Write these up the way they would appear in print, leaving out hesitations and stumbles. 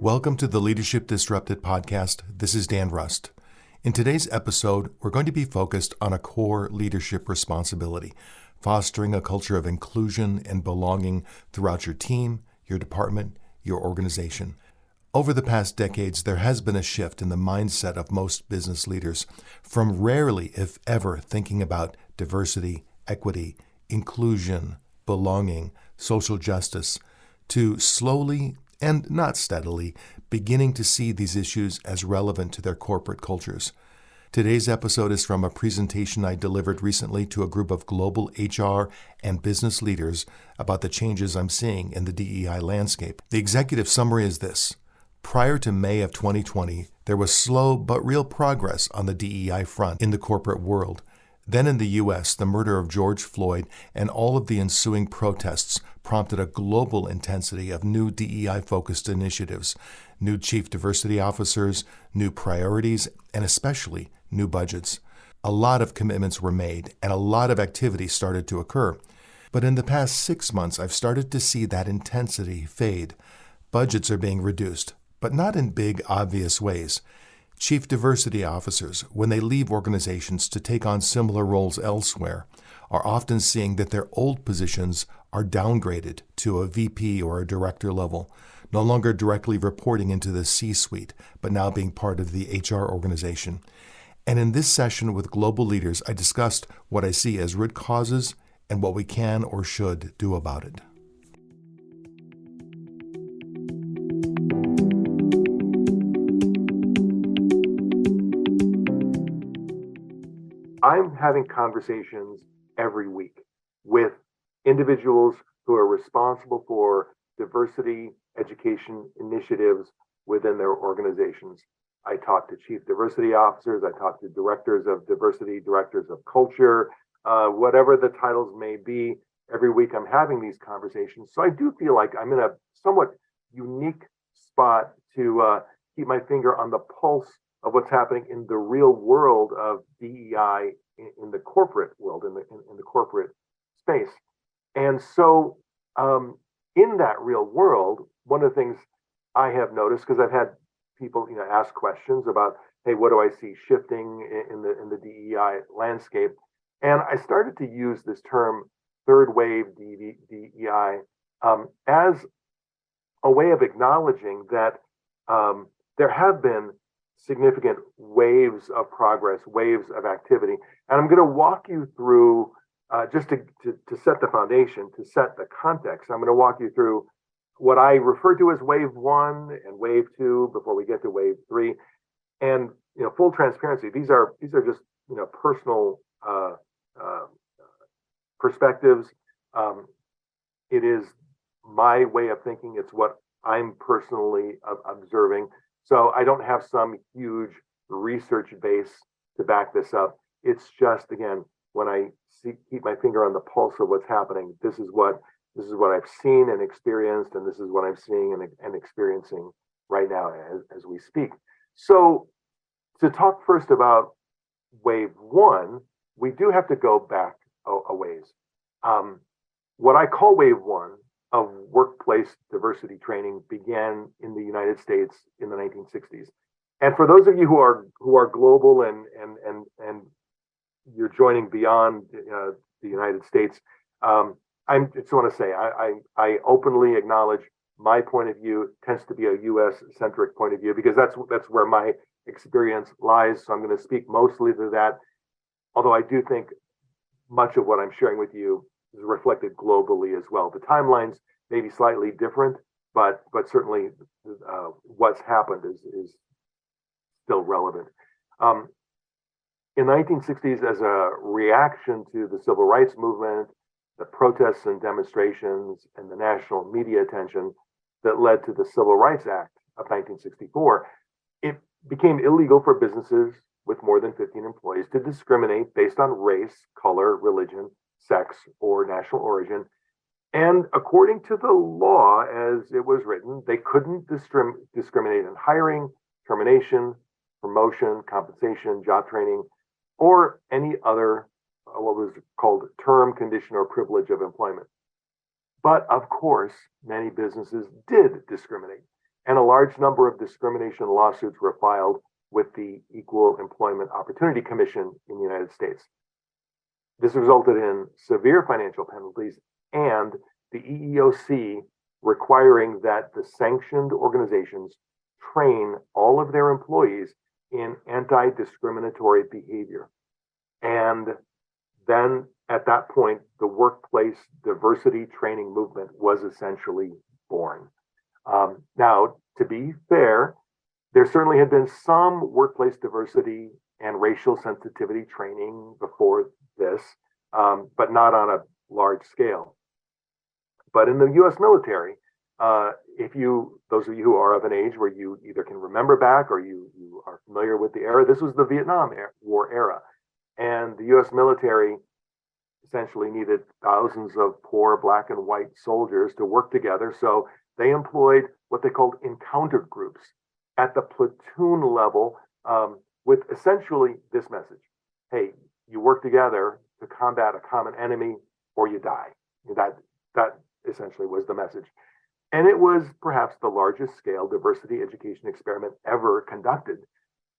Welcome to the Leadership Disrupted podcast. This is Dan Rust. In today's episode, we're going to be focused on a core leadership responsibility, fostering a culture of inclusion and belonging throughout your team, your department, your organization. Over the past decades, there has been a shift in the mindset of most business leaders from rarely, if ever, thinking about diversity, equity, inclusion, belonging, social justice, to slowly and not steadily beginning to see these issues as relevant to their corporate cultures. Today's episode is from a presentation I delivered recently to a group of global HR and business leaders about the changes I'm seeing in the DEI landscape. The executive summary is this. Prior to May of 2020, there was slow but real progress on the DEI front in the corporate world. Then in the U.S., the murder of George Floyd and all of the ensuing protests prompted a global intensity of new DEI-focused initiatives, new chief diversity officers, new priorities, and especially new budgets. A lot of commitments were made, and a lot of activity started to occur. But in the past 6 months, I've started to see that intensity fade. Budgets are being reduced, but not in big, obvious ways. Chief diversity officers, when they leave organizations to take on similar roles elsewhere, are often seeing that their old positions are downgraded to a VP or a director level, no longer directly reporting into the C-suite, but now being part of the HR organization. And in this session with global leaders, I discussed what I see as root causes and what we can or should do about it. I'm having conversations every week with individuals who are responsible for diversity education initiatives within their organizations. I talk to chief diversity officers, I talk to directors of diversity, directors of culture, whatever the titles may be. Every week I'm having these conversations. So I do feel like I'm in a somewhat unique spot to keep my finger on the pulse of what's happening in the real world of DEI in the corporate world, in the corporate space. And so in that real world, one of the things I have noticed, because I've had people ask questions about, hey, what do I see shifting in the DEI landscape? And I started to use this term third wave DEI as a way of acknowledging that there have been significant waves of progress, waves of activity. And I'm going to walk you through, just to set the foundation, to set the context, I'm going to walk you through what I refer to as wave one and wave two before we get to wave three. And full transparency, these are just personal perspectives. It is my way of thinking. It's what I'm personally observing. So I don't have some huge research base to back this up. It's just, again, when I keep my finger on the pulse of what's happening, this is what I've seen and experienced, and this is what I'm seeing and experiencing right now as we speak. So to talk first about wave one, we do have to go back a ways. What I call wave one of workplace diversity training began in the United States in the 1960s. And for those of you who are global and you're joining beyond the United States, I just want to say I openly acknowledge my point of view tends to be a U.S. centric point of view because that's where my experience lies. So I'm going to speak mostly to that, although I do think much of what I'm sharing with you is reflected globally as well. The timelines may be slightly different, but certainly what's happened is still relevant. In the 1960s, as a reaction to the civil rights movement, the protests and demonstrations, and the national media attention that led to the Civil Rights Act of 1964, it became illegal for businesses with more than 15 employees to discriminate based on race, color, religion, sex, or national origin. And according to the law as it was written, they couldn't discriminate in hiring, termination, promotion, compensation, job training, or any other what was called term, condition, or privilege of employment. But of course, many businesses did discriminate. and a large number of discrimination lawsuits were filed with the Equal Employment Opportunity Commission in the United States. This resulted in severe financial penalties and the EEOC requiring that the sanctioned organizations train all of their employees in anti-discriminatory behavior. And then at that point, the workplace diversity training movement was essentially born. Now, to be fair, there certainly had been some workplace diversity and racial sensitivity training before this, but not on a large scale. But in the U.S. military, those of you who are of an age where you either can remember back or you are familiar with the era, this was the Vietnam War era. And the U.S. military essentially needed thousands of poor black and white soldiers to work together. So they employed what they called encounter groups at the platoon level with essentially this message. Hey, you work together to combat a common enemy or you die. That essentially was the message. And it was perhaps the largest scale diversity education experiment ever conducted.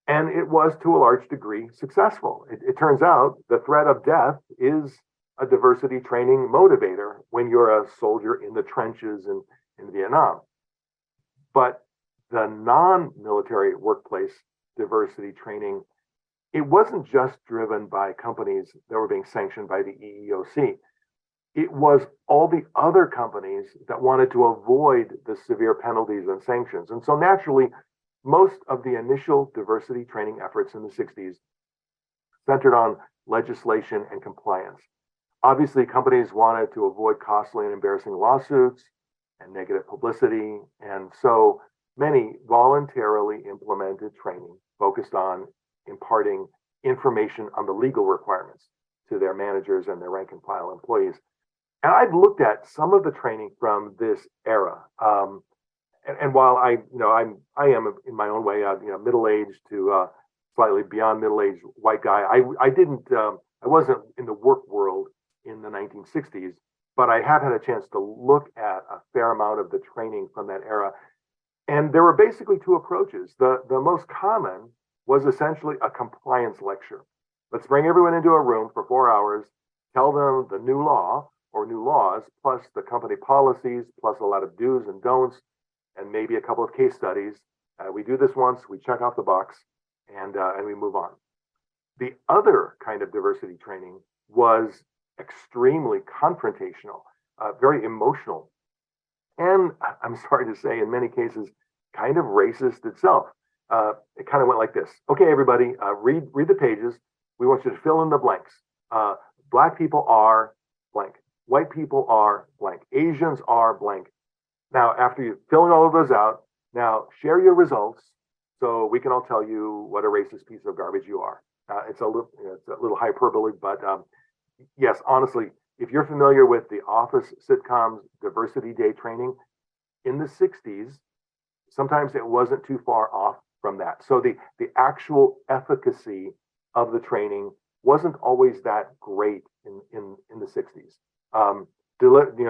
And it was to a large degree successful. It turns out the threat of death is a diversity training motivator when you're a soldier in the trenches in Vietnam. But the non-military workplace diversity training, it wasn't just driven by companies that were being sanctioned by the EEOC. It was all the other companies that wanted to avoid the severe penalties and sanctions. And so naturally, most of the initial diversity training efforts in the 60s centered on legislation and compliance. Obviously, companies wanted to avoid costly and embarrassing lawsuits and negative publicity. And so many voluntarily implemented training focused on imparting information on the legal requirements to their managers and their rank and file employees. And I've looked at some of the training from this era. And while I am in my own way, middle-aged to slightly beyond middle-aged white guy, I wasn't in the work world in the 1960s, but I have had a chance to look at a fair amount of the training from that era. And there were basically two approaches. The most common was essentially a compliance lecture. Let's bring everyone into a room for 4 hours, tell them the new law or new laws, plus the company policies, plus a lot of do's and don'ts, and maybe a couple of case studies. We do this once, we check off the box, and we move on. The other kind of diversity training was extremely confrontational, very emotional, and I'm sorry to say, in many cases, kind of racist itself. It kind of went like this. Okay, everybody, read the pages. We want you to fill in the blanks. Black people are blank. White people are blank. Asians are blank. Now, after you filling all of those out, now share your results so we can all tell you what a racist piece of garbage you are. It's a little hyperbole, but yes, honestly, if you're familiar with the Office sitcom's Diversity Day training in the 60s, sometimes it wasn't too far off from that. So the actual efficacy of the training wasn't always that great in the 60s.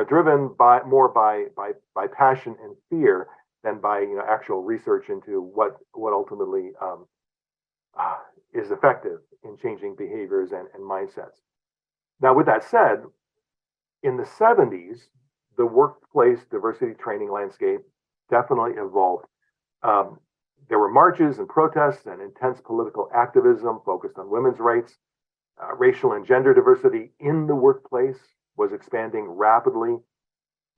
Driven more by passion and fear than by actual research into what ultimately is effective in changing behaviors and mindsets. Now, with that said, in the 70s, the workplace diversity training landscape definitely evolved. There were marches and protests and intense political activism focused on women's rights. Racial and gender diversity in the workplace was expanding rapidly.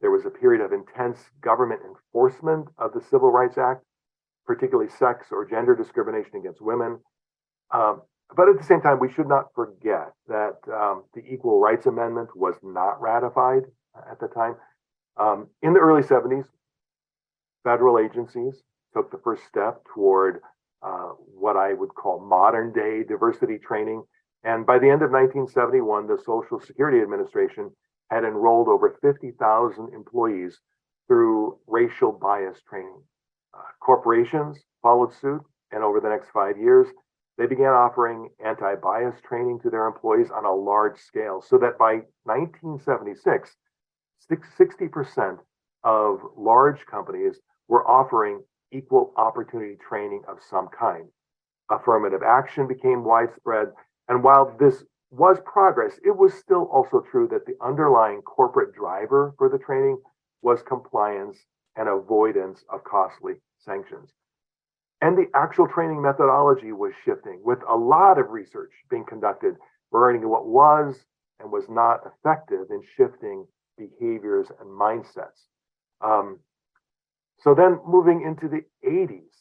There was a period of intense government enforcement of the Civil Rights Act, particularly sex or gender discrimination against women. But at the same time, we should not forget that the Equal Rights Amendment was not ratified at the time. In the early 70s, federal agencies took the first step toward what I would call modern day diversity training. And by the end of 1971, the Social Security Administration had enrolled over 50,000 employees through racial bias training. Corporations followed suit, and over the next 5 years, they began offering anti-bias training to their employees on a large scale, so that by 1976, 60% of large companies were offering equal opportunity training of some kind. Affirmative action became widespread. And while this was progress, it was still also true that the underlying corporate driver for the training was compliance and avoidance of costly sanctions. And the actual training methodology was shifting, with a lot of research being conducted regarding what was and was not effective in shifting behaviors and mindsets. So then moving into the 80s,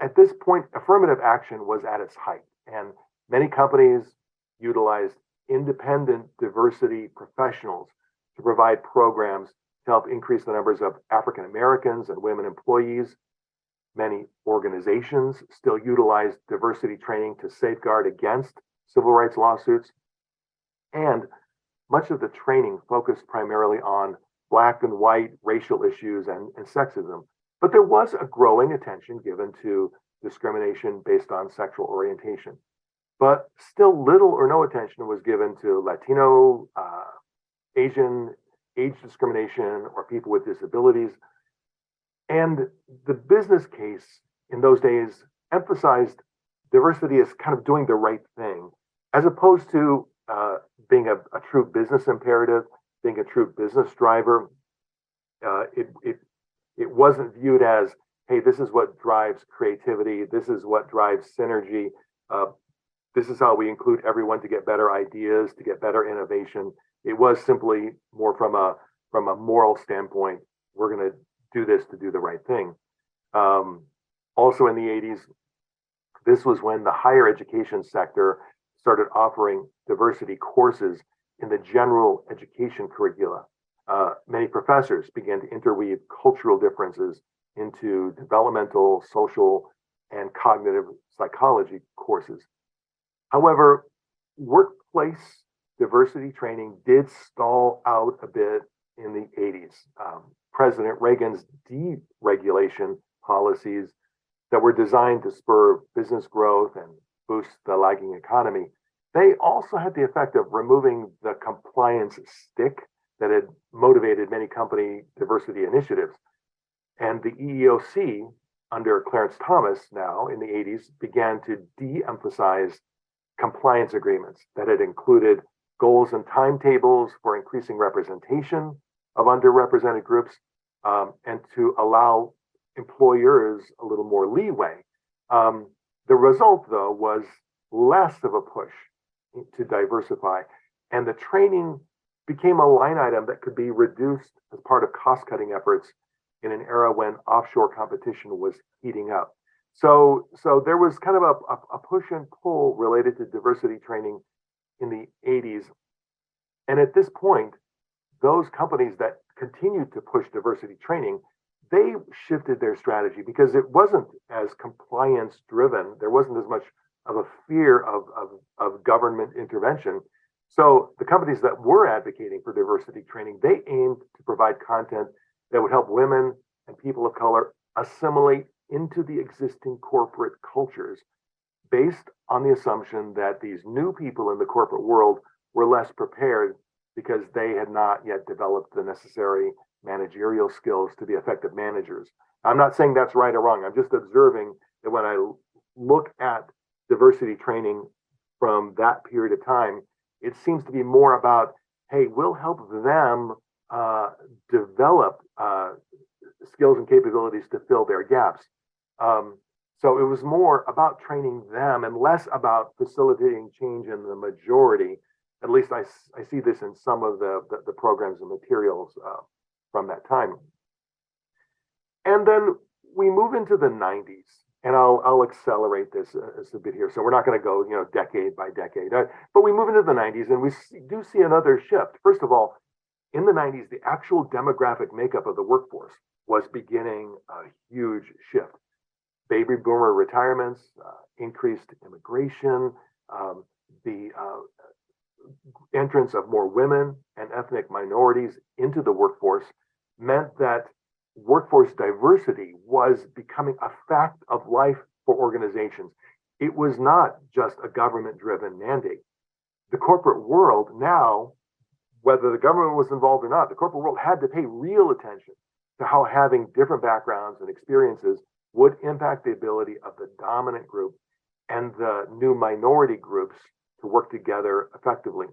at this point, affirmative action was at its height, and many companies utilized independent diversity professionals to provide programs to help increase the numbers of African Americans and women employees. Many organizations still utilize diversity training to safeguard against civil rights lawsuits. And much of the training focused primarily on Black and white racial issues and sexism. But there was a growing attention given to discrimination based on sexual orientation. But still little or no attention was given to Latino, Asian, age discrimination, or people with disabilities. And the business case in those days emphasized diversity as kind of doing the right thing, as opposed to being a true business imperative, being a true business driver. It wasn't viewed as, hey, this is what drives creativity, this is what drives synergy, this is how we include everyone to get better ideas, to get better innovation. It was simply more from a moral standpoint. We're going to do this to do the right thing. Also in the 80s, this was when the higher education sector started offering diversity courses in the general education curricula. Many professors began to interweave cultural differences into developmental, social, and cognitive psychology courses. However, workplace diversity training did stall out a bit in the 80s. President Reagan's deregulation policies that were designed to spur business growth and boost the lagging economy, they also had the effect of removing the compliance stick that had motivated many company diversity initiatives. And the EEOC, under Clarence Thomas now in the 80s, began to de-emphasize compliance agreements that had included goals and timetables for increasing representation of underrepresented groups, and to allow employers a little more leeway. The result, though, was less of a push to diversify, and the training became a line item that could be reduced as part of cost-cutting efforts in an era when offshore competition was heating up. So there was kind of a push and pull related to diversity training in the 80s. And at this point, those companies that continued to push diversity training, they shifted their strategy because it wasn't as compliance driven. There wasn't as much of a fear of government intervention. So the companies that were advocating for diversity training, they aimed to provide content that would help women and people of color assimilate into the existing corporate cultures, based on the assumption that these new people in the corporate world were less prepared because they had not yet developed the necessary managerial skills to be effective managers. I'm not saying that's right or wrong. I'm just observing that when I look at diversity training from that period of time, it seems to be more about, hey, we'll help them develop skills and capabilities to fill their gaps. So it was more about training them and less about facilitating change in the majority. At least I see this in some of the programs and materials from that time. And then we move into the 90s, and I'll accelerate this a bit here. So we're not going to go, decade by decade, but we move into the 90s, and we do see another shift. First of all, in the 90s, the actual demographic makeup of the workforce was beginning a huge shift. Baby boomer retirements, increased immigration, the entrance of more women and ethnic minorities into the workforce meant that workforce diversity was becoming a fact of life for organizations. It was not just a government-driven mandate. The corporate world now, whether the government was involved or not, the corporate world had to pay real attention to how having different backgrounds and experiences would impact the ability of the dominant group and the new minority groups to work together effectively.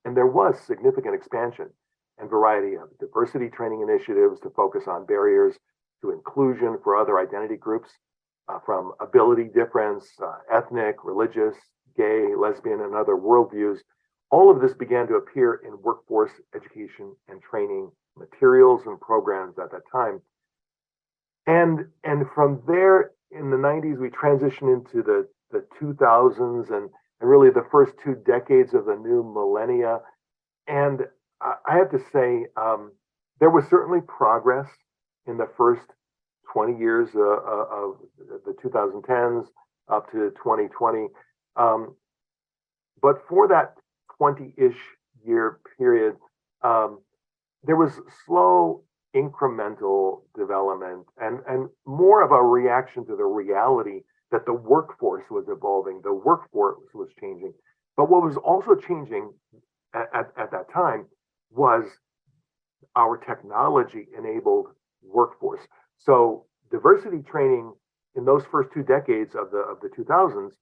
And there was significant expansion and variety of diversity training initiatives to focus on barriers to inclusion for other identity groups, from ability difference, ethnic, religious, gay, lesbian, and other worldviews. All of this began to appear in workforce education and training materials and programs at that time. And from there, in the 90s, we transitioned into the 2000s and really the first 2 decades of the new millennia. And I have to say, there was certainly progress in the first 20 years of the 2010s up to 2020. But for that 20-ish year period, there was slow incremental development and more of a reaction to the reality that the workforce was evolving, the workforce was changing. But what was also changing at that time was our technology-enabled workforce. So diversity training in those first 2 decades of the 2000s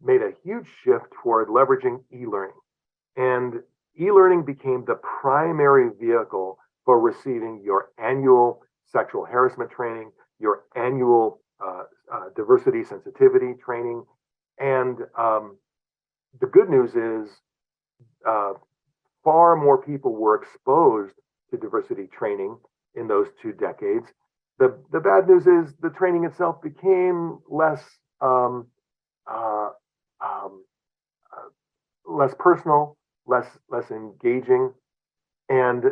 made a huge shift toward leveraging e-learning. And e-learning became the primary vehicle for receiving your annual sexual harassment training, your annual diversity sensitivity training. And the good news is far more people were exposed to diversity training in those 2 decades. The bad news is the training itself became less personal, less engaging, and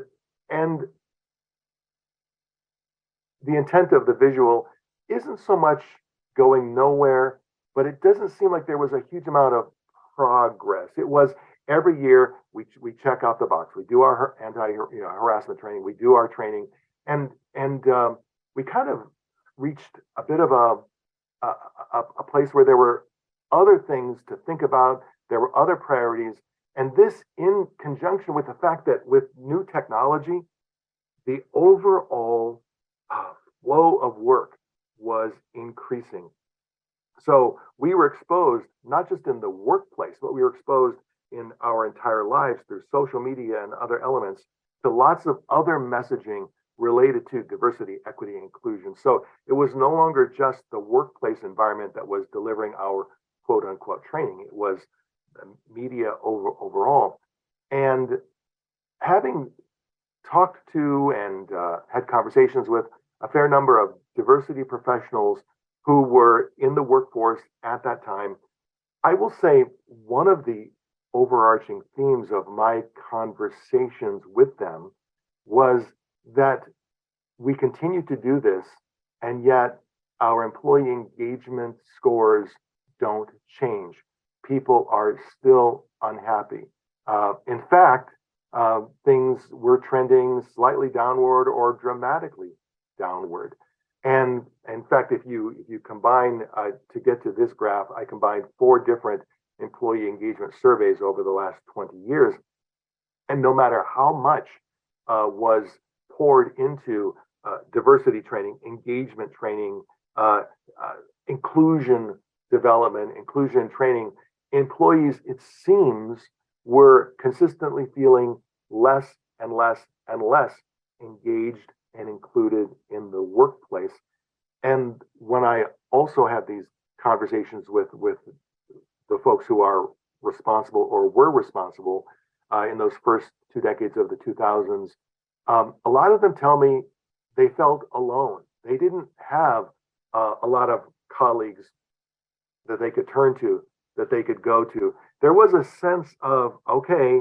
the intent of the visual isn't so much going nowhere, but it doesn't seem like there was a huge amount of progress. It was every year we check out the box. We do our anti-harassment training. We do our training, and we kind of reached a bit of a place where there were other things to think about. There were other priorities, and this in conjunction with the fact that with new technology, the overall flow of work was increasing. So we were exposed, not just in the workplace, but we were exposed in our entire lives through social media and other elements to lots of other messaging related to diversity, equity, and inclusion. So it was no longer just the workplace environment that was delivering our quote unquote training. It was the media overall. And having talked to and had conversations with a fair number of diversity professionals who were in the workforce at that time, I will say one of the overarching themes of my conversations with them was that we continue to do this, and yet our employee engagement scores don't change. People are still unhappy. In fact, things were trending slightly downward or dramatically downward. And in fact, if you combine, to get to this graph, I combined 4 different employee engagement surveys over the last 20 years. And no matter how much was poured into diversity training, engagement training, inclusion development, inclusion training, employees, it seems, were consistently feeling less and less and less engaged and included in the workplace. And when I also had these conversations with the folks who are responsible or were responsible in those first 2 decades of the 2000s, a lot of them tell me they felt alone. They didn't have a lot of colleagues that they could turn to, that they could go to. There was a sense of, okay,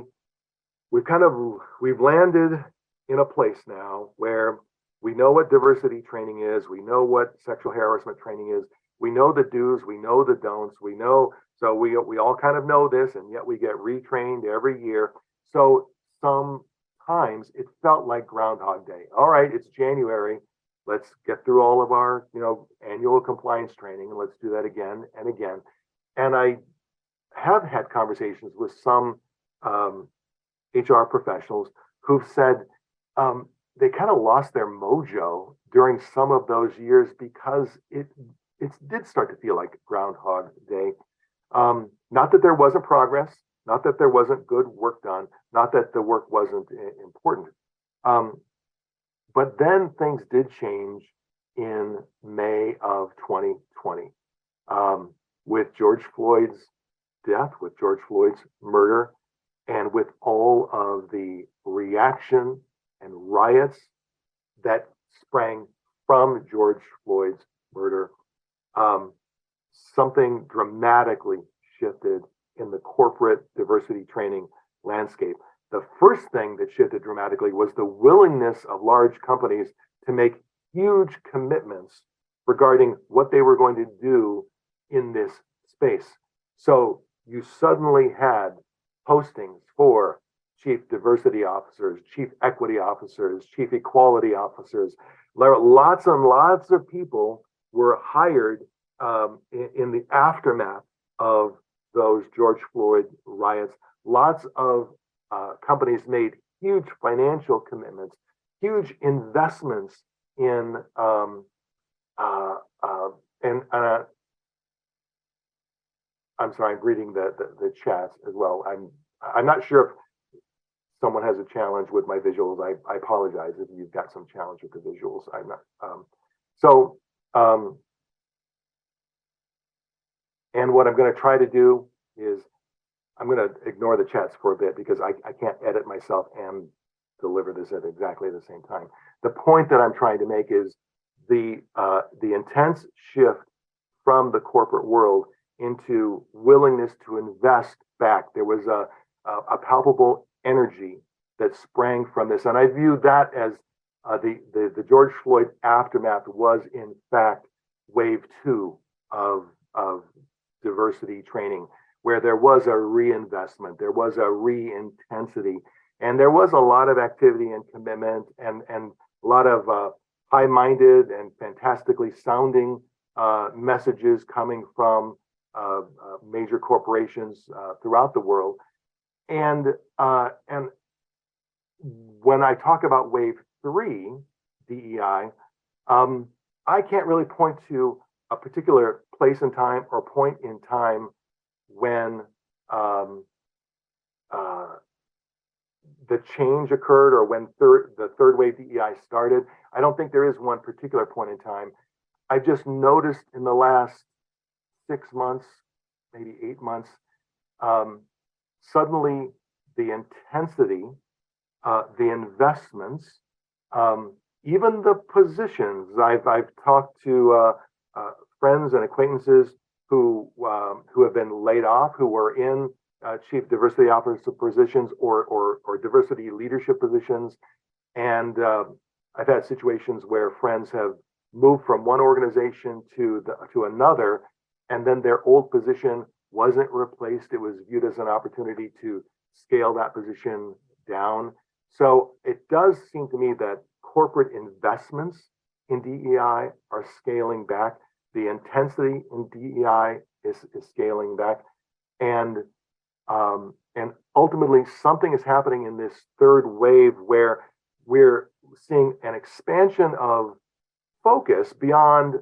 we've landed in a place now where we know what diversity training is, we know what sexual harassment training is, we know the do's, we know the don'ts, we know, so we all kind of know this, and yet we get retrained every year. So sometimes it felt like Groundhog Day. All right, it's January. Let's get through all of our, annual compliance training, and let's do that again and again. And I have had conversations with some HR professionals who've said, they kind of lost their mojo during some of those years because it did start to feel like Groundhog Day. Not that there wasn't progress, not that there wasn't good work done, not that the work wasn't important. But then things did change in May of 2020 with George Floyd's death, with George Floyd's murder, and with all of the reaction and riots that sprang from George Floyd's murder. Something dramatically shifted in the corporate diversity training landscape. The first thing that shifted dramatically was the willingness of large companies to make huge commitments regarding what they were going to do in this space. So you suddenly had postings for chief diversity officers, chief equity officers, chief equality officers. Lots and lots of people were hired in the aftermath of those George Floyd riots. Lots of companies made huge financial commitments, huge investments in I'm sorry, I'm reading the chats as well. I'm not sure if someone has a challenge with my visuals. I apologize if you've got some challenge with the visuals. I'm not. And what I'm going to try to do is I'm going to ignore the chats for a bit because I can't edit myself and deliver this at exactly the same time. The point that I'm trying to make is the intense shift from the corporate world into willingness to invest back. There was a palpable energy that sprang from this, and I view that as the George Floyd aftermath was in fact wave 2 of diversity training, where there was a reinvestment, there was a re-intensity, and there was a lot of activity and commitment and a lot of high-minded and fantastically sounding messages coming from major corporations throughout the world. And when I talk about wave 3 DEI, I can't really point to a particular place in time or point in time when the change occurred or when the third wave DEI started. I don't think there is one particular point in time. I just noticed in the last 6 months, maybe 8 months, suddenly the intensity, the investments, even the positions. I've talked to friends and acquaintances who have been laid off, who were in chief diversity officer positions or diversity leadership positions, and I've had situations where friends have moved from one organization to another, and then their old position wasn't replaced. It was viewed as an opportunity to scale that position down. So it does seem to me that corporate investments in DEI are scaling back. The intensity in DEI is scaling back, and ultimately something is happening in this third wave where we're seeing an expansion of focus beyond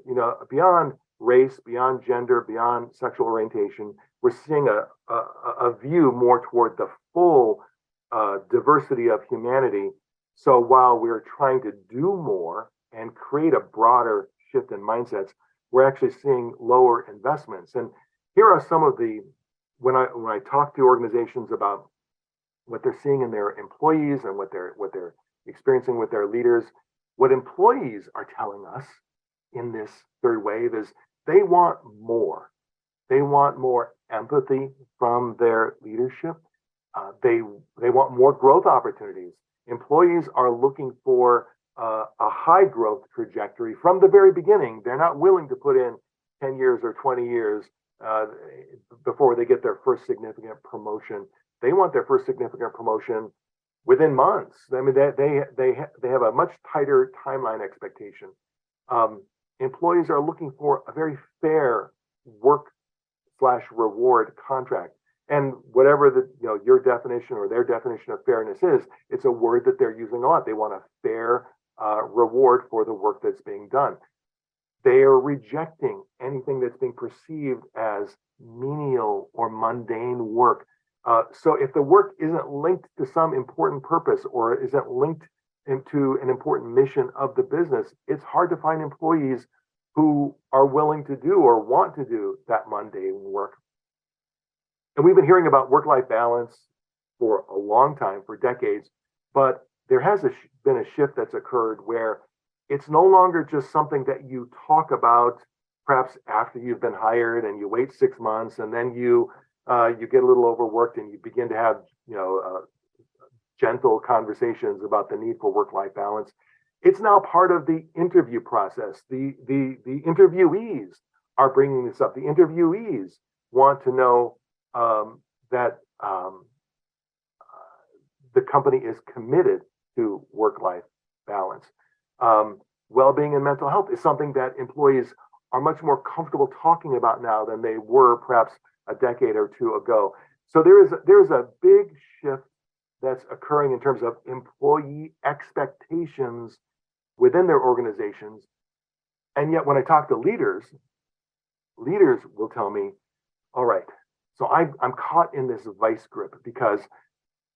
race, beyond gender, beyond sexual orientation. We're seeing a view more toward the full diversity of humanity. So while we're trying to do more and create a broader shift in mindsets, we're actually seeing lower investments. And here are some of the, when I talk to organizations about what they're seeing in their employees and what they're experiencing with their leaders, what employees are telling us in this third wave is they want more. They want more empathy from their leadership. They want more growth opportunities. Employees are looking for a high growth trajectory from the very beginning. They're not willing to put in 10 years or 20 years before they get their first significant promotion. They want their first significant promotion within months. I mean, they have a much tighter timeline expectation. Employees are looking for a very fair work/reward contract. And whatever your definition or their definition of fairness is, it's a word that they're using a lot. They want a fair reward for the work that's being done. They are rejecting anything that's being perceived as menial or mundane work. So if the work isn't linked to some important purpose or isn't linked into an important mission of the business, it's hard to find employees who are willing to do or want to do that mundane work. And we've been hearing about work-life balance for a long time, for decades, but there has been a shift that's occurred where it's no longer just something that you talk about perhaps after you've been hired and you wait 6 months and then you get a little overworked and you begin to have gentle conversations about the need for work-life balance. It's now part of the interview process. The interviewees are bringing this up. The interviewees want to know that the company is committed to work-life balance. Well-being and mental health is something that employees are much more comfortable talking about now than they were perhaps a decade or two ago. So there is a big shift that's occurring in terms of employee expectations within their organizations. And yet when I talk to leaders will tell me, all right, so I'm caught in this vice grip because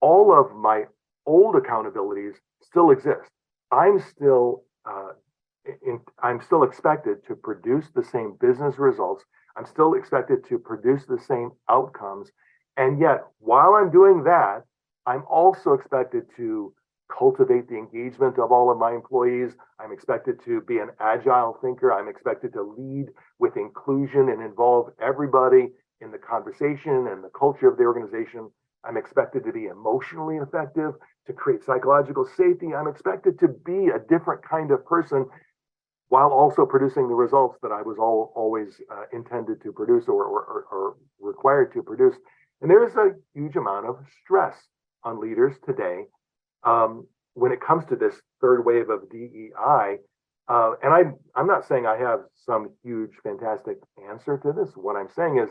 all of my old accountabilities still exist. I'm still expected to produce the same business results. I'm still expected to produce the same outcomes. And yet, while I'm doing that, I'm also expected to cultivate the engagement of all of my employees. I'm expected to be an agile thinker. I'm expected to lead with inclusion and involve everybody in the conversation and the culture of the organization. I'm expected to be emotionally effective, to create psychological safety. I'm expected to be a different kind of person while also producing the results that I was always intended to produce or required to produce. And there is a huge amount of stress on leaders today when it comes to this third wave of DEI. And I'm not saying I have some huge, fantastic answer to this. What I'm saying is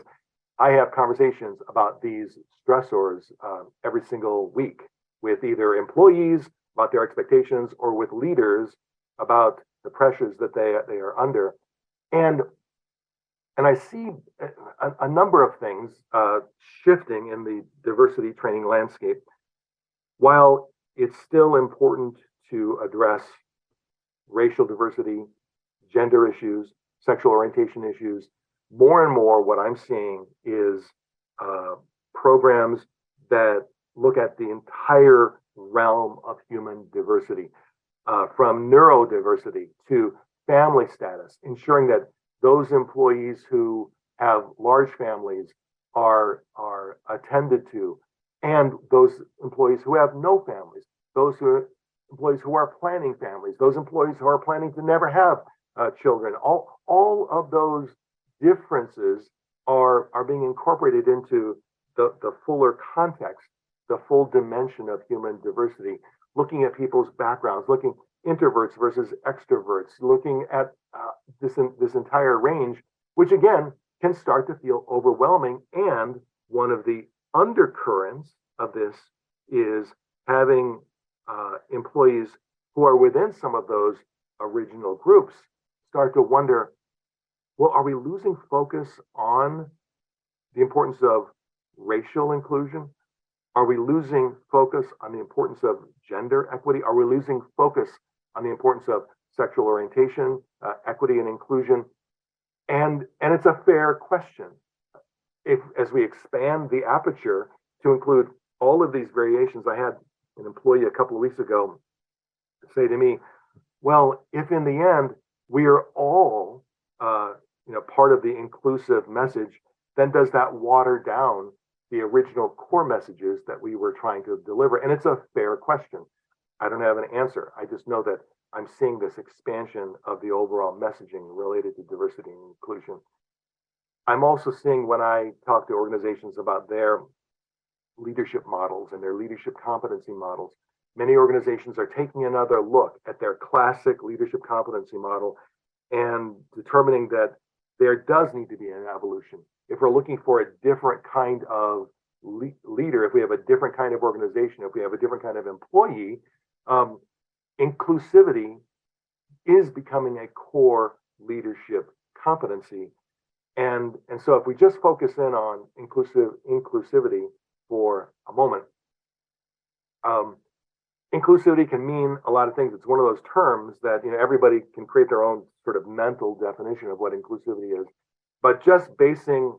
I have conversations about these stressors every single week with either employees about their expectations or with leaders about the pressures that they are under. And I see a number of things shifting in the diversity training landscape. While it's still important to address racial diversity, gender issues, sexual orientation issues, more and more what I'm seeing is programs that look at the entire realm of human diversity, from neurodiversity to family status, ensuring that those employees who have large families are attended to, and those employees who have no families, employees who are planning families, those employees who are planning to never have children. All of those differences are being incorporated into the fuller context, the full dimension of human diversity, looking at people's backgrounds, looking introverts versus extroverts, looking at this entire range, which again can start to feel overwhelming. And one of the undercurrents of this is having employees who are within some of those original groups start to wonder, well, are we losing focus on the importance of racial inclusion? Are we losing focus on the importance of gender equity? Are we losing focus on the importance of sexual orientation, equity, and inclusion? And it's a fair question. As we expand the aperture to include all of these variations, I had an employee a couple of weeks ago say to me, well, if in the end we are all part of the inclusive message, then does that water down the original core messages that we were trying to deliver? And it's a fair question. I don't have an answer. I just know that I'm seeing this expansion of the overall messaging related to diversity and inclusion. I'm also seeing, when I talk to organizations about their leadership models and their leadership competency models, many organizations are taking another look at their classic leadership competency model and determining that there does need to be an evolution. If we're looking for a different kind of leader, if we have a different kind of organization, if we have a different kind of employee, inclusivity is becoming a core leadership competency. And so if we just focus in on inclusivity for a moment, inclusivity can mean a lot of things. It's one of those terms that everybody can create their own sort of mental definition of what inclusivity is. But just basing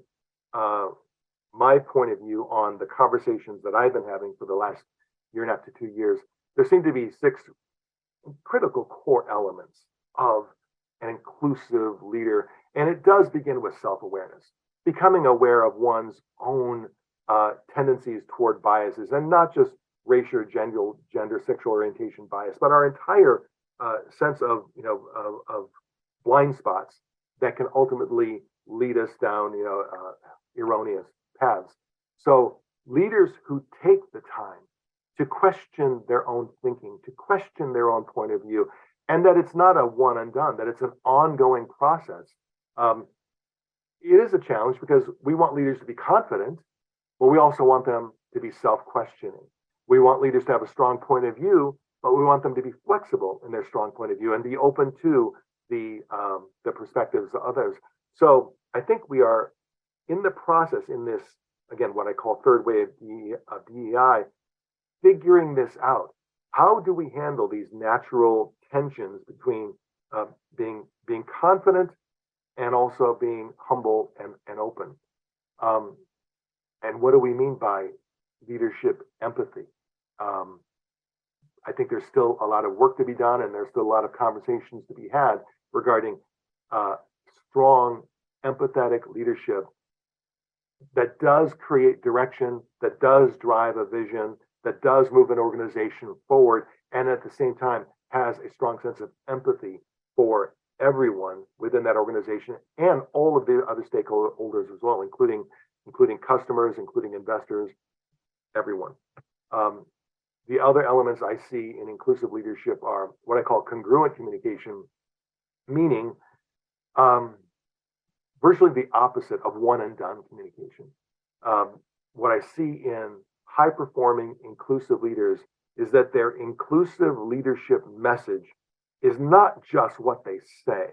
my point of view on the conversations that I've been having for the last year and a half to 2 years, there seem to be 6 critical core elements of an inclusive leader. And it does begin with self-awareness, becoming aware of one's own tendencies toward biases, and not just racial, gender, sexual orientation bias, but our entire sense of blind spots that can ultimately lead us down erroneous paths. So leaders who take the time to question their own thinking, to question their own point of view, and that it's not a one and done, that it's an ongoing process. It is a challenge because we want leaders to be confident, but we also want them to be self-questioning. We want leaders to have a strong point of view, but we want them to be flexible in their strong point of view and be open to the perspectives of others. So I think we are in the process, in this, again, what I call third wave of DEI, figuring this out. How do we handle these natural tensions between being confident and also being humble and open? And what do we mean by leadership empathy? I think there's still a lot of work to be done, and there's still a lot of conversations to be had regarding strong, empathetic leadership that does create direction, that does drive a vision, that does move an organization forward, and at the same time has a strong sense of empathy for everyone within that organization and all of the other stakeholders as well, including customers, including investors, everyone. The other elements I see in inclusive leadership are what I call congruent communication, meaning virtually the opposite of one and done communication. What I see in high performing inclusive leaders is that their inclusive leadership message is not just what they say.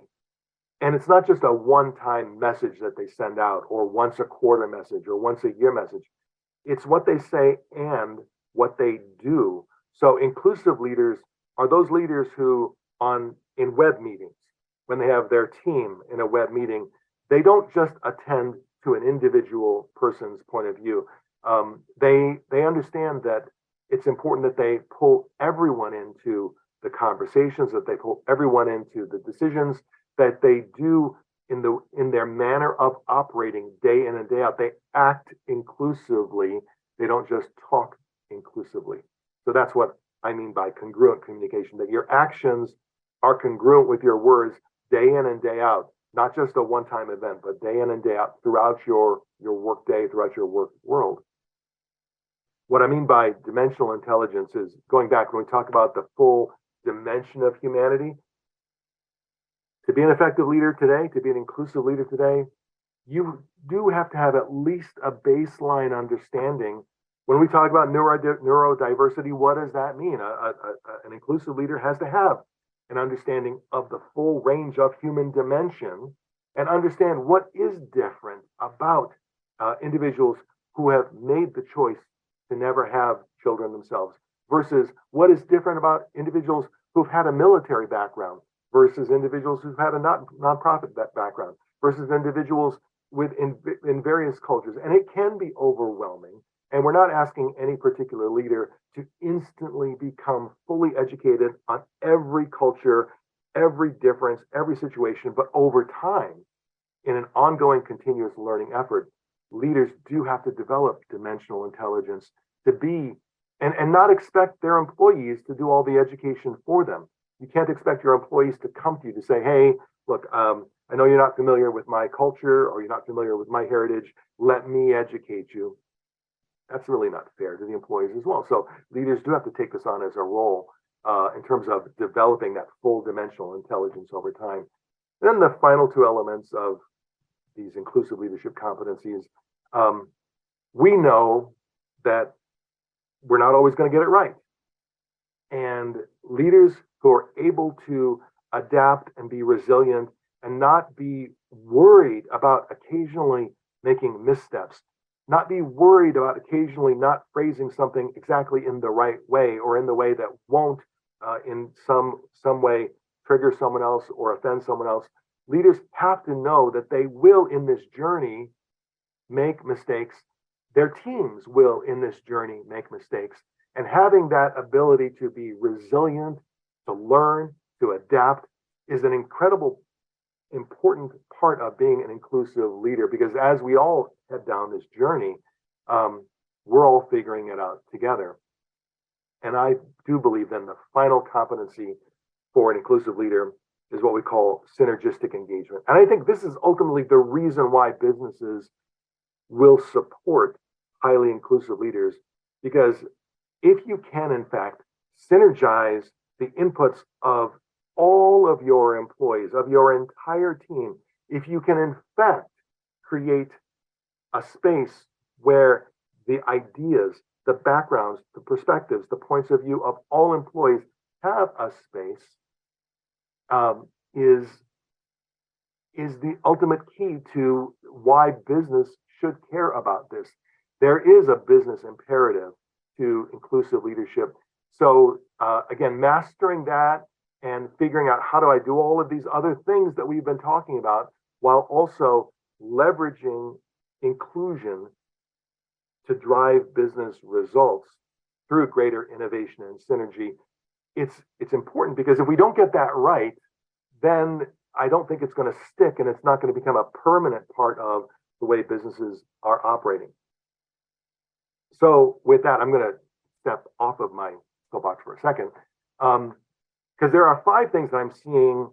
And it's not just a one-time message that they send out, or once a quarter message, or once a year message. It's what they say and what they do. So inclusive leaders are those leaders who in web meetings, when they have their team in a web meeting, they don't just attend to an individual person's point of view. They understand that it's important that they pull everyone into the conversations, that they pull everyone into the decisions, that they do in their manner of operating day in and day out. They act inclusively. They don't just talk inclusively. So that's what I mean by congruent communication, that your actions are congruent with your words day in and day out, not just a one-time event, but day in and day out throughout your work day, throughout your work world. What I mean by dimensional intelligence is, going back when we talk about the full dimension of humanity, to be an effective leader today, to be an inclusive leader today, you do have to have at least a baseline understanding. When we talk about neurodiversity, what does that mean? An inclusive leader has to have an understanding of the full range of human dimension and understand what is different about individuals who have made the choice to never have children themselves versus what is different about individuals who've had a military background versus individuals who've had a nonprofit background versus individuals in various cultures. And it can be overwhelming. And we're not asking any particular leader to instantly become fully educated on every culture, every difference, every situation. But over time, in an ongoing continuous learning effort, leaders do have to develop dimensional intelligence to be and not expect their employees to do all the education for them. You can't expect your employees to come to you to say, hey, look, I know you're not familiar with my culture or you're not familiar with my heritage. Let me educate you. That's really not fair to the employees as well. So leaders do have to take this on as a role in terms of developing that full dimensional intelligence over time. And then the final 2 elements of these inclusive leadership competencies, we know that we're not always going to get it right. And leaders who are able to adapt and be resilient and not be worried about occasionally making missteps, not be worried about occasionally not phrasing something exactly in the right way or in the way that won't in some way trigger someone else or offend someone else. Leaders have to know that they will in this journey make mistakes. Their teams will in this journey make mistakes. And having that ability to be resilient, to learn, to adapt is an incredible important part of being an inclusive leader, because as we all head down this journey, we're all figuring it out together. And I do believe then the final competency for an inclusive leader is what we call synergistic engagement. And I think this is ultimately the reason why businesses will support highly inclusive leaders, because if you can, in fact, synergize the inputs of all of your employees, of your entire team, if you can, in fact, create a space where the ideas, the backgrounds, the perspectives, the points of view of all employees have a space, is the ultimate key to why business should care about this. There is a business imperative to inclusive leadership. So again, mastering that and figuring out how do I do all of these other things that we've been talking about while also leveraging inclusion to drive business results through greater innovation and synergy. It's important, because if we don't get that right, then I don't think it's going to stick, and it's not going to become a permanent part of the way businesses are operating. So with that, I'm going to step off of my soapbox for a second, because there are 5 things that I'm seeing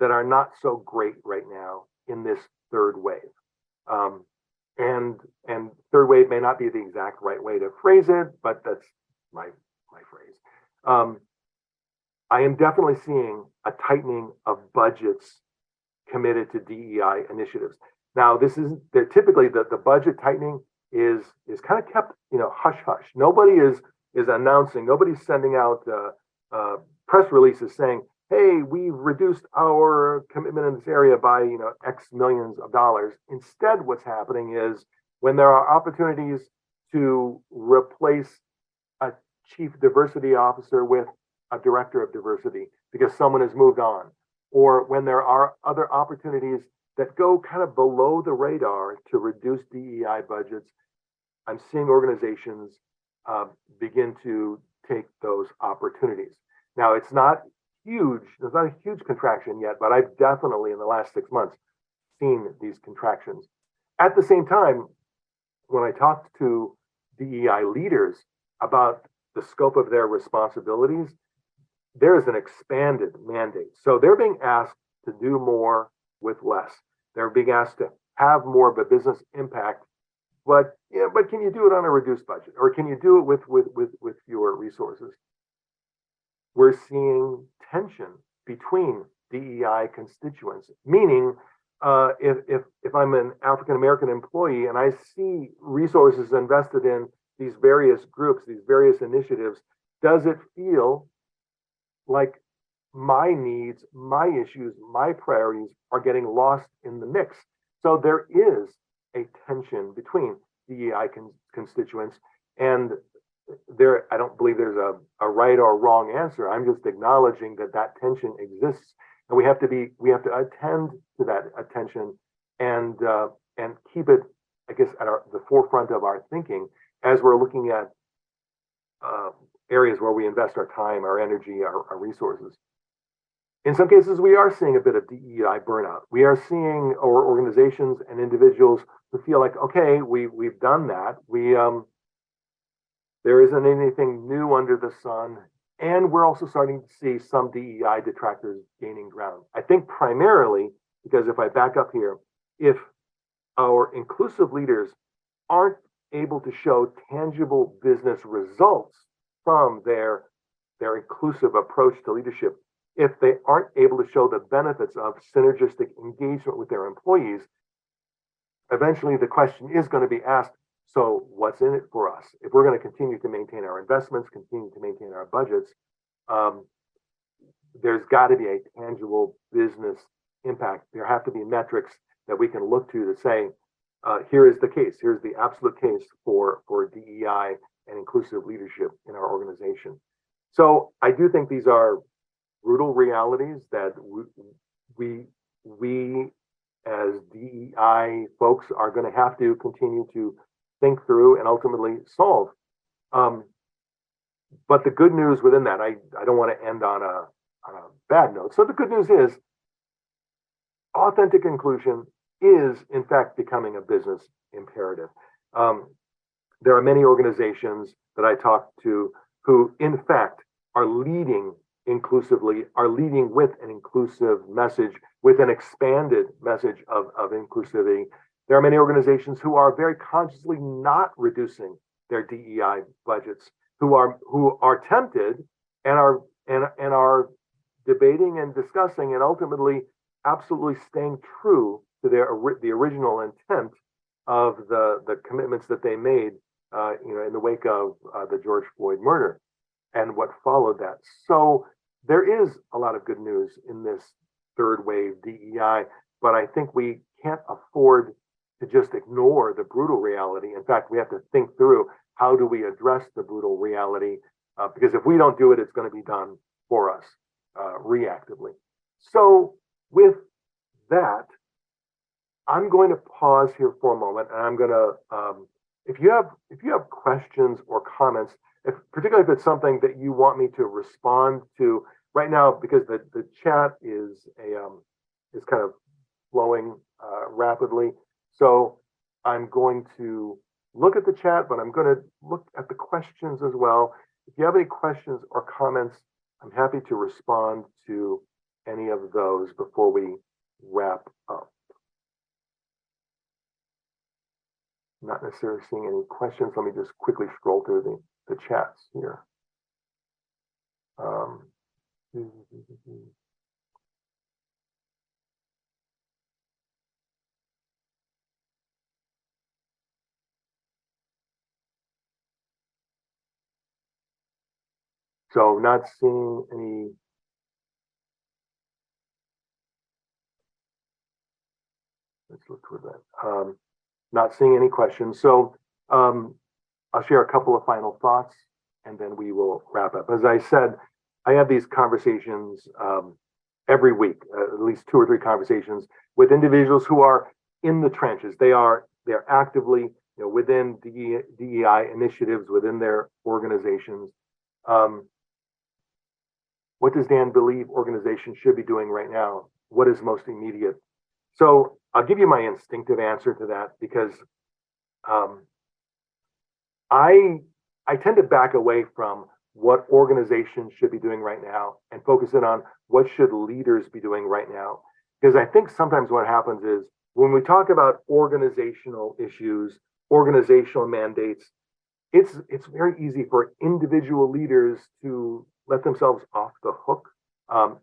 that are not so great right now in this third wave. And third wave may not be the exact right way to phrase it, but that's my phrase. I am definitely seeing a tightening of budgets committed to DEI initiatives. Now, they're typically the budget tightening is kind of kept, hush hush. Nobody is announcing, nobody's sending out press releases saying, hey, we've reduced our commitment in this area by X millions of dollars. Instead, what's happening is when there are opportunities to replace a chief diversity officer with a director of diversity because someone has moved on, or when there are other opportunities that go kind of below the radar to reduce DEI budgets, I'm seeing organizations begin to take those opportunities. Now, it's not huge, there's not a huge contraction yet, but I've definitely in the last 6 months seen these contractions. At the same time, when I talked to DEI leaders about the scope of their responsibilities, there is an expanded mandate. So they're being asked to do more with less. They're being asked to have more of a business impact, but can you do it on a reduced budget, or can you do it with fewer resources? We're seeing tension between DEI constituents, meaning if I'm an African American employee and I see resources invested in these various groups, these various initiatives, does it feel like my needs, my issues, my priorities are getting lost in the mix? So there is a tension between DEI constituents, and I don't believe there's a right or wrong answer. I'm just acknowledging that tension exists, and we have to attend to that attention and keep it, I guess, at the forefront of our thinking as we're looking at areas where we invest our time, our energy, our resources. In some cases, we are seeing a bit of DEI burnout. We are seeing organizations and individuals who feel like, okay, we've done that. There isn't anything new under the sun. And we're also starting to see some DEI detractors gaining ground. I think primarily because, if I back up here, if our inclusive leaders aren't able to show tangible business results from their inclusive approach to leadership, if they aren't able to show the benefits of synergistic engagement with their employees, eventually the question is going to be asked, So what's in it for us? If we're going to continue to maintain our investments, continue to maintain our budgets, um, there's got to be a tangible business impact. There have to be metrics that we can look to say, here is the case. Here's the absolute case for DEI and inclusive leadership in our organization. So I do think these are brutal realities that we as DEI folks are going to have to continue to think through and ultimately solve. But the good news within that, I don't want to end on a bad note. So the good news is authentic inclusion is in fact becoming a business imperative. There are many organizations that I talk to who in fact are leading inclusively, are leading with an inclusive message, with an expanded message of inclusivity. There are many organizations who are very consciously not reducing their DEI budgets, who are tempted and are debating and discussing and ultimately absolutely staying true to the original intent of the commitments that they made in the wake of the George Floyd murder and what followed that. So there is a lot of good news in this third wave DEI, but I think we can't afford to just ignore the brutal reality. In fact, we have to think through how do we address the brutal reality, because if we don't do it, it's going to be done for us reactively. So with that, I'm going to pause here for a moment, and I'm going to, if you have questions or comments, particularly if it's something that you want me to respond to right now, because the chat is kind of flowing rapidly. So I'm going to look at the chat, but I'm going to look at the questions as well. If you have any questions or comments, I'm happy to respond to any of those before we wrap up. Not necessarily seeing any questions. Let me just quickly scroll through the chats here. So not seeing any. Let's look for that. Not seeing any questions. So I'll share a couple of final thoughts and then we will wrap up. As I said, I have these conversations every week, at least 2 or 3 conversations with individuals who are in the trenches. They're actively, within DEI initiatives within their organizations. What does Dan believe organizations should be doing right now? What is most immediate? So I'll give you my instinctive answer to that, because I tend to back away from what organizations should be doing right now and focus in on what should leaders be doing right now. Because I think sometimes what happens is when we talk about organizational issues, organizational mandates, it's very easy for individual leaders to let themselves off the hook.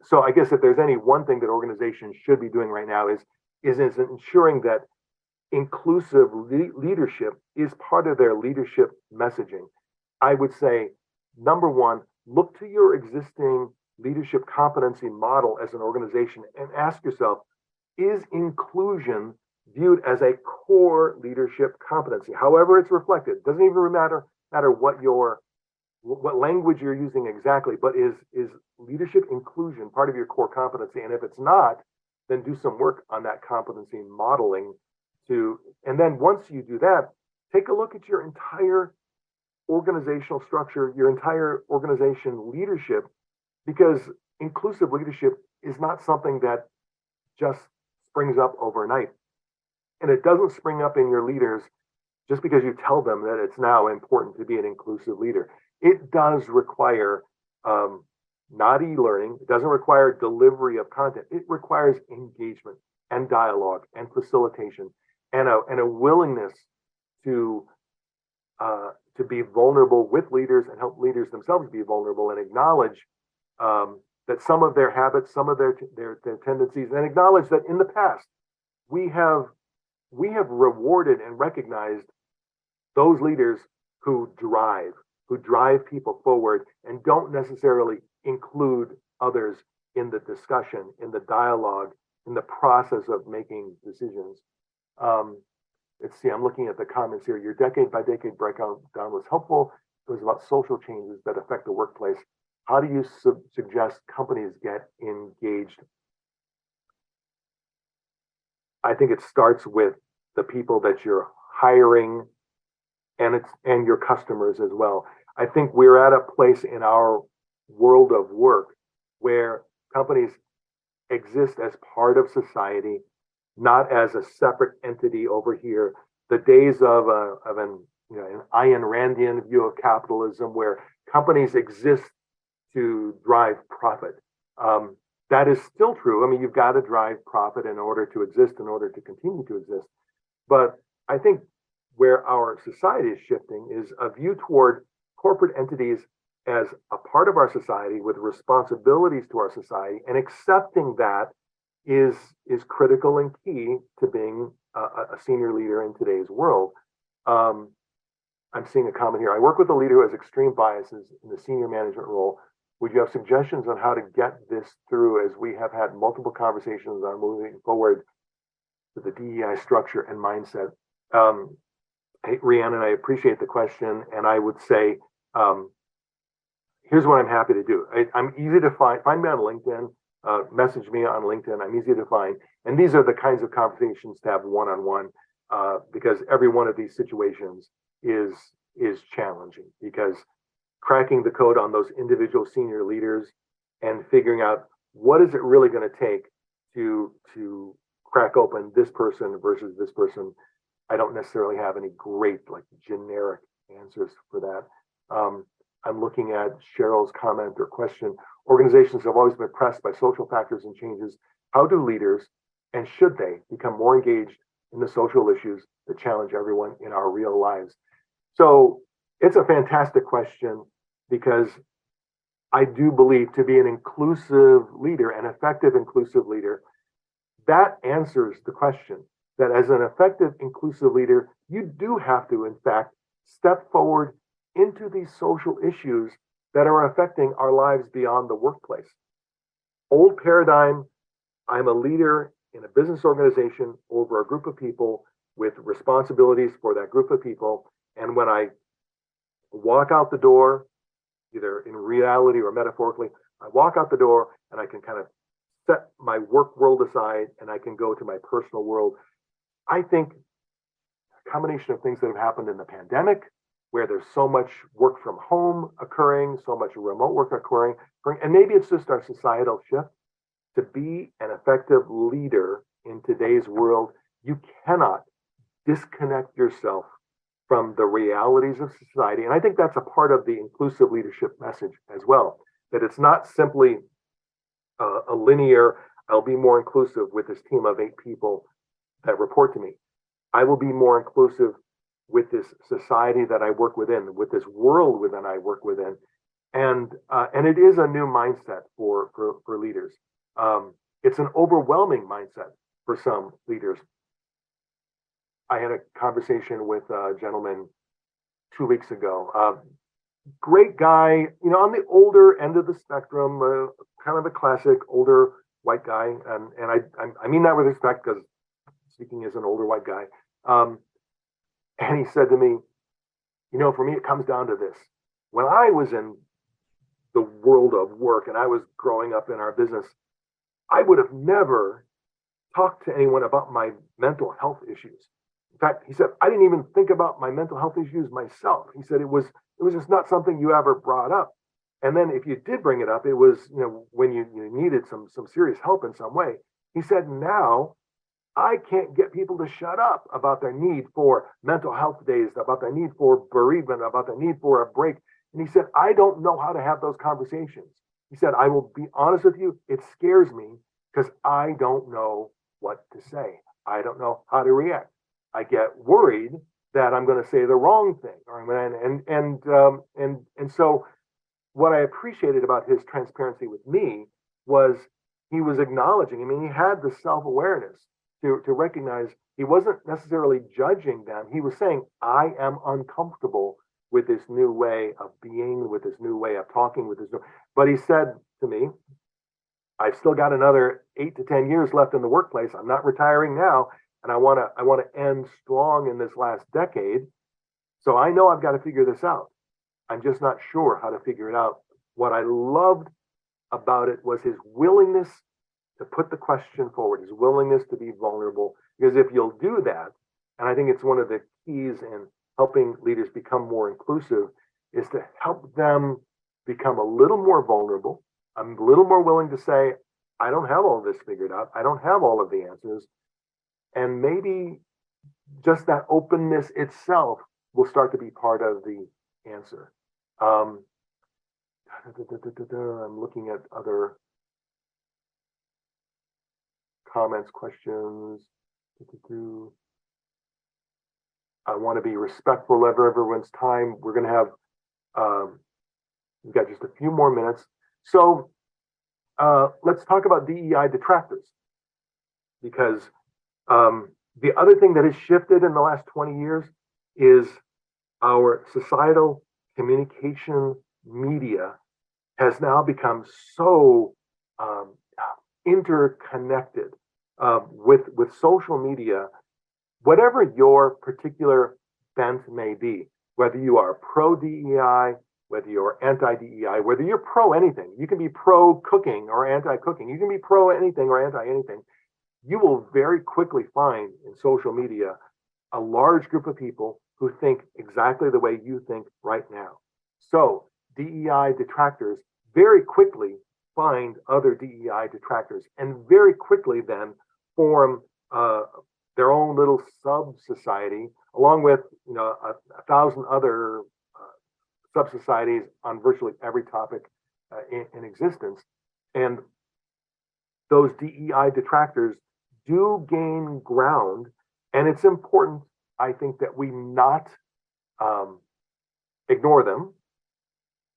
So I guess if there's any one thing that organizations should be doing right now is ensuring that inclusive leadership is part of their leadership messaging. I would say, number one, look to your existing leadership competency model as an organization and ask yourself, is inclusion viewed as a core leadership competency? However it's reflected, doesn't even matter what language you're using exactly, but is leadership inclusion part of your core competency? And if it's not, then do some work on that competency modeling and then once you do that, take a look at your entire organizational structure, your entire organization leadership, because inclusive leadership is not something that just springs up overnight. And it doesn't spring up in your leaders just because you tell them that it's now important to be an inclusive leader. It does require not e-learning. It doesn't require delivery of content. It requires engagement and dialogue and facilitation and a willingness to be vulnerable with leaders and help leaders themselves be vulnerable and acknowledge that some of their habits, some of their tendencies, and acknowledge that in the past we have rewarded and recognized those leaders who drive people forward and don't necessarily include others in the discussion, in the dialogue, in the process of making decisions. Let's see, I'm looking at the comments here. Your decade by decade breakdown was helpful. It was about social changes that affect the workplace. How do you suggest companies get engaged? I think it starts with the people that you're hiring and your customers as well. I think we're at a place in our world of work where companies exist as part of society, not as a separate entity over here. The days of an Ayn Randian view of capitalism, where companies exist to drive profit. That is still true. I mean, you've got to drive profit in order to exist, in order to continue to exist. But I think where our society is shifting is a view toward corporate entities as a part of our society with responsibilities to our society, and accepting that is critical and key to being a senior leader in today's world. I'm seeing a comment here. I work with a leader who has extreme biases in the senior management role. Would you have suggestions on how to get this through, as we have had multiple conversations on moving forward to the DEI structure and mindset? Hey, Rhiannon, I appreciate the question, and I would say, here's what I'm happy to do. I'm easy to find. Find me on LinkedIn. Message me on LinkedIn. I'm easy to find. And these are the kinds of conversations to have one-on-one, because every one of these situations is challenging, because cracking the code on those individual senior leaders and figuring out what is it really going to take to crack open this person versus this person. I don't necessarily have any great generic answers for that. I'm looking at Cheryl's comment or question. Organizations have always been pressed by social factors and changes. How do leaders, and should they, become more engaged in the social issues that challenge everyone in our real lives? So it's a fantastic question, because I do believe to be an inclusive leader, an effective inclusive leader, that answers the question that as an effective inclusive leader, you do have to, in fact, step forward into these social issues that are affecting our lives beyond the workplace. Old paradigm, I'm a leader in a business organization over a group of people with responsibilities for that group of people. And when I walk out the door, either in reality or metaphorically, I walk out the door and I can kind of set my work world aside and I can go to my personal world. I think a combination of things that have happened in the pandemic, where there's so much work from home occurring, so much remote work occurring, and maybe it's just our societal shift. To be an effective leader in today's world, you cannot disconnect yourself from the realities of society. And I think that's a part of the inclusive leadership message as well, that it's not simply a linear, I'll be more inclusive with this team of 8 people that report to me. I will be more inclusive with this society that I work within, with this world within I work within. And it is a new mindset for leaders. It's an overwhelming mindset for some leaders. I had a conversation with a gentleman 2 weeks ago. Great guy, on the older end of the spectrum, kind of a classic older white guy. And I mean that with respect, because speaking as an older white guy. And he said to me, for me, it comes down to this. When I was in the world of work and I was growing up in our business, I would have never talked to anyone about my mental health issues. In fact, he said, I didn't even think about my mental health issues myself. He said it was just not something you ever brought up. And then if you did bring it up, it was, when you needed some serious help in some way. He said, now I can't get people to shut up about their need for mental health days, about their need for bereavement, about their need for a break. And he said, I don't know how to have those conversations. He said, I will be honest with you, it scares me because I don't know what to say. I don't know how to react. I get worried that I'm going to say the wrong thing. And so what I appreciated about his transparency with me was he was acknowledging, he had the self-awareness to recognize he wasn't necessarily judging them. He was saying, I am uncomfortable with this new way of being, with this new way of talking, with this new. But he said to me, I've still got another 8 to 10 years left in the workplace. I'm not retiring now, and I want to end strong in this last decade. So I know I've got to figure this out. I'm just not sure how to figure it out. What I loved about it was his willingness to put the question forward, his willingness to be vulnerable. Because if you'll do that, and I think it's one of the keys in helping leaders become more inclusive, is to help them become a little more vulnerable. I'm a little more willing to say, I don't have all this figured out. I don't have all of the answers. And maybe just that openness itself will start to be part of the answer. I'm looking at other comments, questions. I want to be respectful of everyone's time. We're going to have, we've got just a few more minutes. So let's talk about DEI detractors, because the other thing that has shifted in the last 20 years is our societal communication media has now become so interconnected with social media. Whatever your particular bent may be, whether you are pro DEI, whether you're anti DEI, whether you're pro anything, you can be pro cooking or anti cooking, you can be pro anything or anti anything. You will very quickly find in social media a large group of people who think exactly the way you think right now. So DEI detractors very quickly find other DEI detractors and very quickly then form their own little sub-society, along with a thousand other sub-societies on virtually every topic in existence. And those DEI detractors do gain ground, and it's important, I think, that we not ignore them.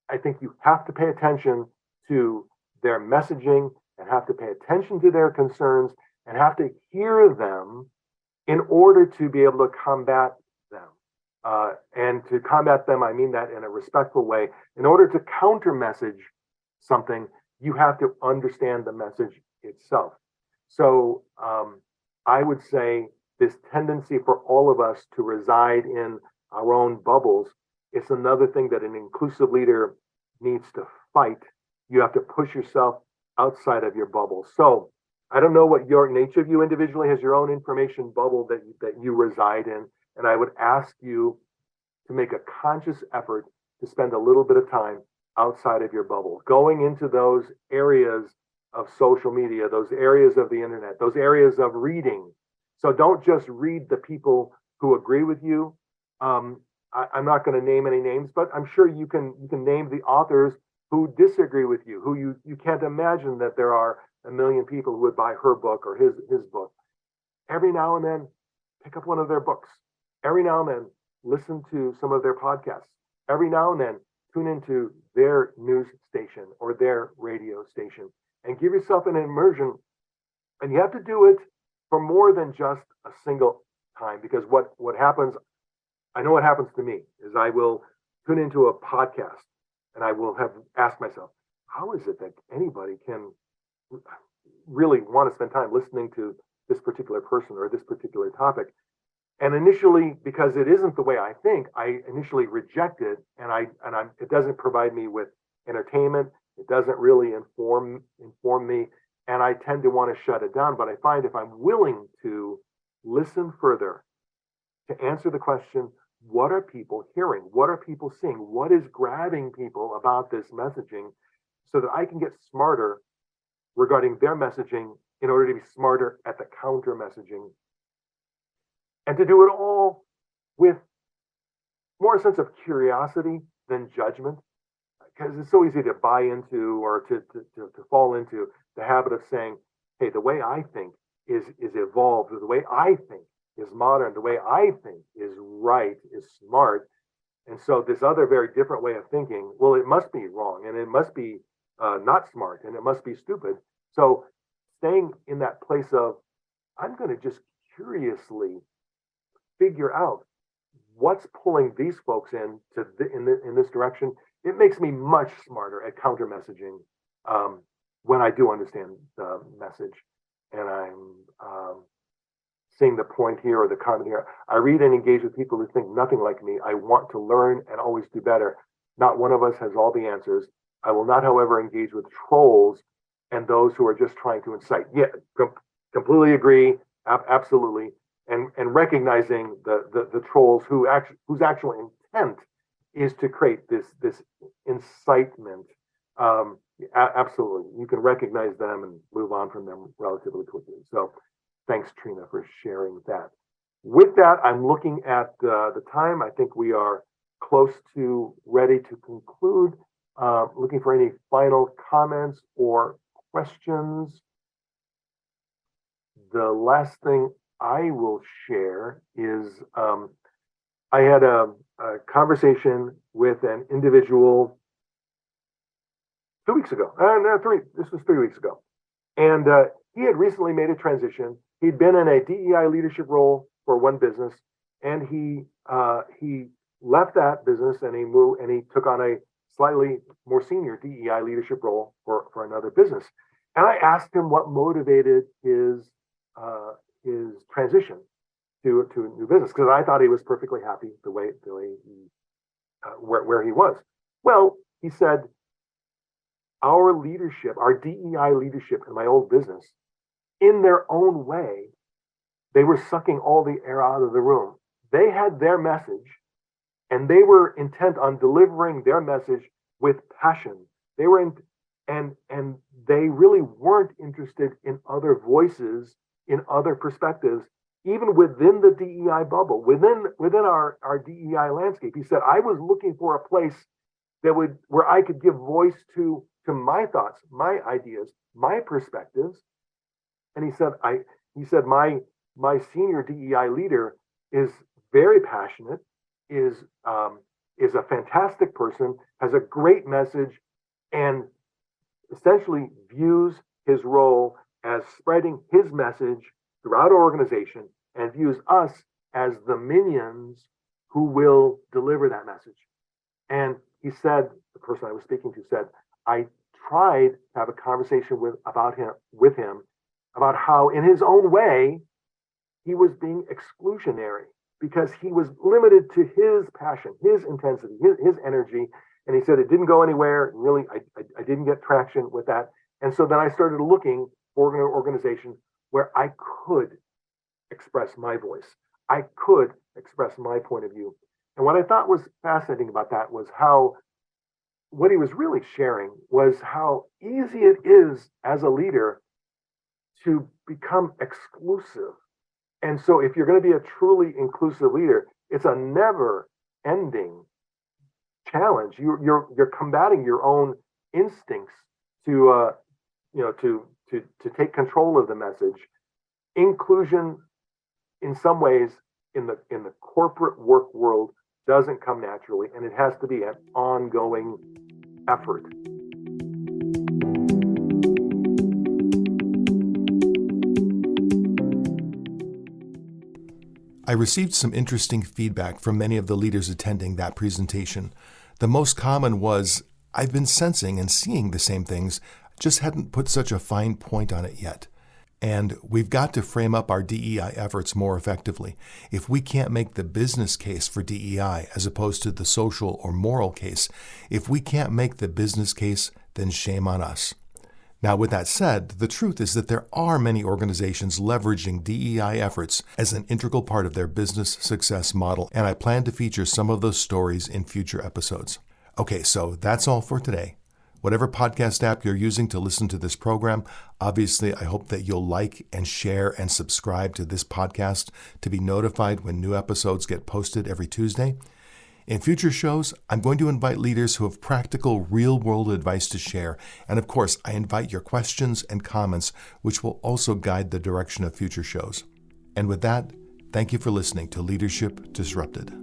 I think you have to pay attention to their messaging and have to pay attention to their concerns and have to hear them in order to be able to combat them. And to combat them, I mean that in a respectful way. In order to counter message something, you have to understand the message itself. So I would say this tendency for all of us to reside in our own bubbles is another thing that an inclusive leader needs to fight. You have to push yourself outside of your bubble. So I don't know what each of you individually has your own information bubble that you reside in. And I would ask you to make a conscious effort to spend a little bit of time outside of your bubble, going into those areas of social media, those areas of the internet, those areas of reading. So don't just read the people who agree with you. I'm not going to name any names, but I'm sure you can name the authors who disagree with you, who you can't imagine that there are a million people who would buy her book or his book. Every now and then, pick up one of their books. Every now and then, listen to some of their podcasts. Every now and then, tune into their news station or their radio station and give yourself an immersion. And you have to do it for more than just a single time, because what happens, I know what happens to me, is I will tune into a podcast and I will have asked myself, how is it that anybody can really want to spend time listening to this particular person or this particular topic? And initially, because it isn't the way I think, I initially reject it, and it doesn't provide me with entertainment. It doesn't really inform me, and I tend to want to shut it down. But I find if I'm willing to listen further, to answer the question, what are people hearing? What are people seeing? What is grabbing people about this messaging, so that I can get smarter regarding their messaging in order to be smarter at the counter messaging. And to do it all with more a sense of curiosity than judgment, because it's so easy to buy into or to fall into the habit of saying, hey, the way I think is evolved, or the way I think is modern, the way I think is right, is smart. And so this other very different way of thinking, well, it must be wrong, and it must be not smart, and it must be stupid. So staying in that place of I'm going to just curiously figure out what's pulling these folks in this direction. It makes me much smarter at counter messaging when I do understand the message, and I'm seeing the point here or the comment here. I read and engage with people who think nothing like me. I want to learn and always do better. Not one of us has all the answers. I will not, however, engage with trolls and those who are just trying to incite. Yeah, completely agree. Absolutely. And recognizing the trolls whose actual intent is to create this incitement. Absolutely, you can recognize them and move on from them relatively quickly. So, thanks, Trina, for sharing that. With that, I'm looking at the time. I think we are close to ready to conclude. Looking for any final comments or questions. The last thing I will share is I had a conversation with an individual 2 weeks ago. This was 3 weeks ago. And he had recently made a transition. He'd been in a DEI leadership role for one business, and he left that business and he took on a slightly more senior DEI leadership role for another business. And I asked him what motivated his transition to a new business, because I thought he was perfectly happy the way he where he was. Well, he said, our leadership, our DEI leadership in my old business, in their own way, they were sucking all the air out of the room. They had their message, and they were intent on delivering their message with passion. They were and they really weren't interested in other voices, in other perspectives, even within the DEI bubble, within our DEI landscape. He said, I was looking for a place where I could give voice to my thoughts, my ideas, my perspectives. And he said, my senior DEI leader is very passionate, is a fantastic person, has a great message, and essentially views his role as spreading his message throughout our organization, and views us as the minions who will deliver that message. And he said, the person I was speaking to said, I tried to have a conversation with him about how, in his own way, he was being exclusionary because he was limited to his passion, his intensity, his energy. And he said it didn't go anywhere. Really, I didn't get traction with that. And so then I started looking for an organization where I could express my voice. I could express my point of view. And what I thought was fascinating about that was what he was really sharing was how easy it is as a leader to become exclusive. And so if you're going to be a truly inclusive leader, it's a never-ending challenge. You're combating your own instincts to take control of the message. Inclusion, in some ways, in the corporate work world, doesn't come naturally, and it has to be an ongoing effort. I received some interesting feedback from many of the leaders attending that presentation. The most common was, I've been sensing and seeing the same things, just hadn't put such a fine point on it yet. And we've got to frame up our DEI efforts more effectively. If we can't make the business case for DEI as opposed to the social or moral case, if we can't make the business case, then shame on us. Now, with that said, the truth is that there are many organizations leveraging DEI efforts as an integral part of their business success model, and I plan to feature some of those stories in future episodes. Okay, so that's all for today. Whatever podcast app you're using to listen to this program, obviously I hope that you'll like and share and subscribe to this podcast to be notified when new episodes get posted every Tuesday. In future shows, I'm going to invite leaders who have practical, real-world advice to share. And of course, I invite your questions and comments, which will also guide the direction of future shows. And with that, thank you for listening to Leadership Disrupted.